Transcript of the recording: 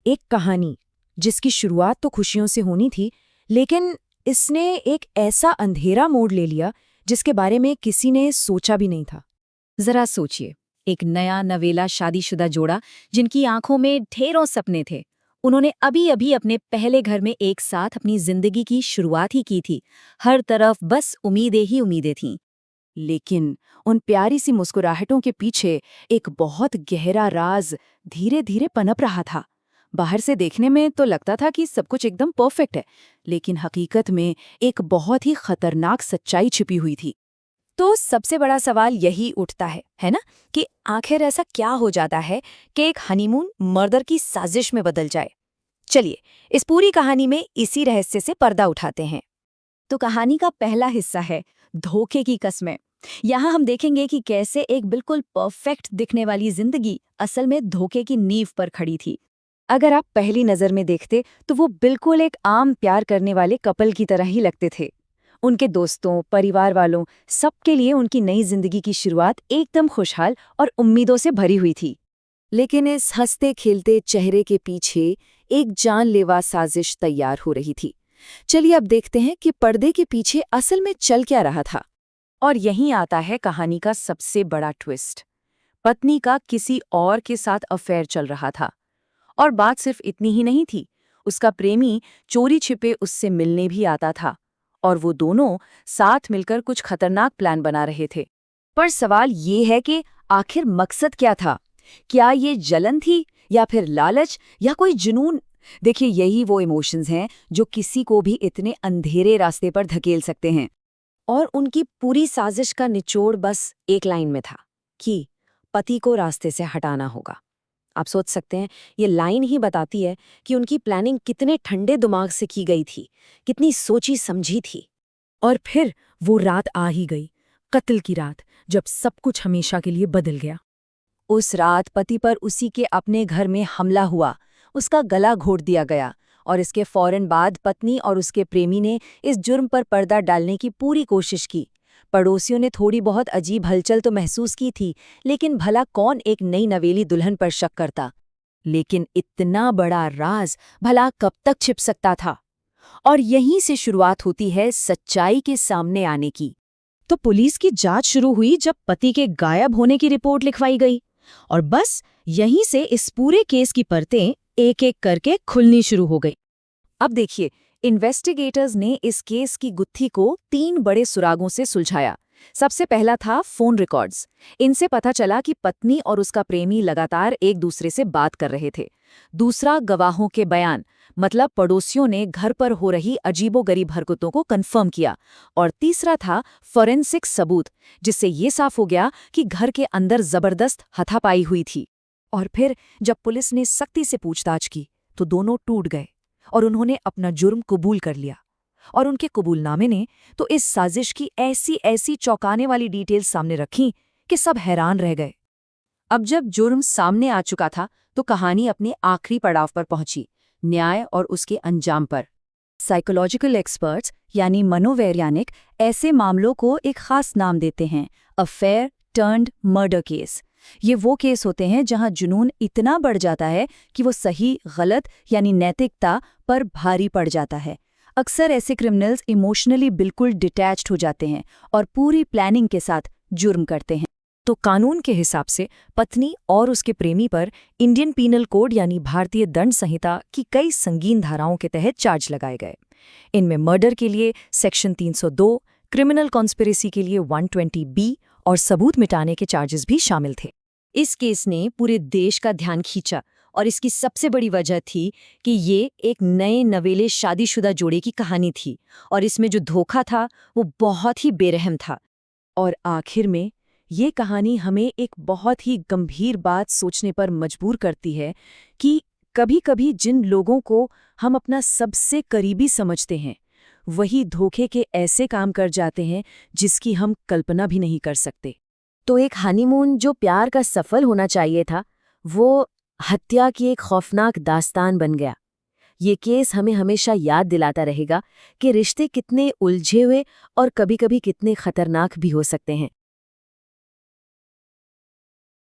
एक कहानी जिसकी शुरुआत तो खुशियों से होनी थी, लेकिन इसने एक ऐसा अंधेरा मोड़ ले लिया जिसके बारे में किसी ने सोचा भी नहीं था। जरा सोचिए, एक नया नवेला शादीशुदा जोड़ा जिनकी आंखों में ढेरों सपने थे। उन्होंने अभी अभी अपने पहले घर में एक साथ अपनी जिंदगी की शुरुआत ही की थी। हर तरफ बस उम्मीदें ही उम्मीदें थीं। लेकिन उन प्यारी सी मुस्कुराहटों के पीछे एक बहुत गहरा राज धीरे धीरे पनप रहा था। बाहर से देखने में तो लगता था कि सब कुछ एकदम परफेक्ट है, लेकिन हकीकत में एक बहुत ही खतरनाक सच्चाई छिपी हुई थी। तो सबसे बड़ा सवाल यही उठता है ना, कि आखिर ऐसा क्या हो जाता है कि एक हनीमून मर्डर की साजिश में बदल जाए। चलिए इस पूरी कहानी में इसी रहस्य से पर्दा उठाते हैं। तो कहानी का पहला हिस्सा है धोखे की कस्में। यहाँ हम देखेंगे कि कैसे एक बिल्कुल परफेक्ट दिखने वाली जिंदगी असल में धोखे की नींव पर खड़ी थी। अगर आप पहली नज़र में देखते तो वो बिल्कुल एक आम प्यार करने वाले कपल की तरह ही लगते थे। उनके दोस्तों, परिवार वालों, सबके लिए उनकी नई जिंदगी की शुरुआत एकदम खुशहाल और उम्मीदों से भरी हुई थी। लेकिन इस हंसते खेलते चेहरे के पीछे एक जानलेवा साजिश तैयार हो रही थी। चलिए अब देखते हैं कि पर्दे के पीछे असल में चल क्या रहा था। और यहीं आता है कहानी का सबसे बड़ा ट्विस्ट। पत्नी का किसी और के साथ अफेयर चल रहा था। और बात सिर्फ इतनी ही नहीं थी, उसका प्रेमी चोरी छिपे उससे मिलने भी आता था और वो दोनों साथ मिलकर कुछ खतरनाक प्लान बना रहे थे। पर सवाल ये है कि आखिर मकसद क्या था? क्या ये जलन थी या फिर लालच या कोई जुनून? देखिए, यही वो इमोशंस हैं जो किसी को भी इतने अंधेरे रास्ते पर धकेल सकते हैं। और उनकी पूरी साजिश का निचोड़ बस एक लाइन में था कि पति को रास्ते से हटाना होगा। आप सोच सकते हैं, ये लाइन ही बताती है कि उनकी प्लानिंग कितने ठंडे दिमाग से की गई थी, कितनी सोची समझी थी। और फिर वो रात आ ही गई, कत्ल की रात, जब सब कुछ हमेशा के लिए बदल गया। उस रात पति पर उसी के अपने घर में हमला हुआ, उसका गला घोट दिया गया और इसके फौरन बाद पत्नी और उसके प्रेमी ने इस जुर्म पर पर्दा डालने की पूरी कोशिश की। पड़ोसियों ने थोड़ी बहुत अजीब हलचल तो महसूस की थी, लेकिन भला कौन एक नई नवेली दुल्हन पर शक करता। लेकिन इतना बड़ा राज भला कब तक छिप सकता था? और यहीं से शुरुआत होती है सच्चाई के सामने आने की। तो पुलिस की जांच शुरू हुई जब पति के गायब होने की रिपोर्ट लिखवाई गई, और बस यहीं से इस पूरे केस की परतें एक एक करके खुलनी शुरू हो गई। अब देखिए, इन्वेस्टिगेटर्स ने इस केस की गुत्थी को 3 बड़े सुरागों से सुलझाया। सबसे पहला था फोन रिकॉर्ड्स। इनसे पता चला कि पत्नी और उसका प्रेमी लगातार एक दूसरे से बात कर रहे थे। दूसरा, गवाहों के बयान, मतलब पड़ोसियों ने घर पर हो रही अजीबोगरीब हरकतों को कंफर्म किया। और तीसरा था फॉरेंसिक सबूत, जिससे ये साफ हो गया कि घर के अंदर जबरदस्त हाथापाई हुई थी। और फिर जब पुलिस ने सख्ती से पूछताछ की तो दोनों टूट गए और उन्होंने अपना जुर्म कबूल कर लिया। और उनके कबूलनामे ने तो इस साजिश की ऐसी ऐसी चौंकाने वाली डिटेल्स सामने रखीं कि सब हैरान रह गए। अब जब जुर्म सामने आ चुका था तो कहानी अपने आखिरी पड़ाव पर पहुंची, न्याय और उसके अंजाम पर। साइकोलॉजिकल एक्सपर्ट्स यानी मनोवैज्ञानिक ऐसे मामलों को एक खास नाम देते हैं, अफेयर टर्न्ड मर्डर केस। ये वो केस होते हैं जहां जुनून इतना बढ़ जाता है कि वो सही गलत यानी नैतिकता पर भारी पड़ जाता है। अक्सर ऐसे क्रिमिनल्स इमोशनली बिल्कुल डिटैच्ड हो जाते हैं और पूरी प्लानिंग के साथ जुर्म करते हैं। तो कानून के हिसाब से पत्नी और उसके प्रेमी पर इंडियन पीनल कोड यानी भारतीय दंड संहिता की कई संगीन धाराओं के तहत चार्ज लगाए गए। इनमें मर्डर के लिए सेक्शन 302, क्रिमिनल कॉन्स्पिरेसी के लिए 120B और सबूत मिटाने के चार्जेस भी शामिल थे। इस केस ने पूरे देश का ध्यान खींचा और इसकी सबसे बड़ी वजह थी कि ये एक नए नवेले शादीशुदा जोड़े की कहानी थी और इसमें जो धोखा था वो बहुत ही बेरहम था। और आखिर में ये कहानी हमें एक बहुत ही गंभीर बात सोचने पर मजबूर करती है कि कभी-कभी जिन लोगों को हम अपना सबसे करीबी समझते हैं, वही धोखे के ऐसे काम कर जाते हैं जिसकी हम कल्पना भी नहीं कर सकते। तो एक हनीमून जो प्यार का सफल होना चाहिए था, वो हत्या की एक खौफनाक दास्तान बन गया। ये केस हमें हमेशा याद दिलाता रहेगा कि रिश्ते कितने उलझे हुए और कभी-कभी कितने खतरनाक भी हो सकते हैं।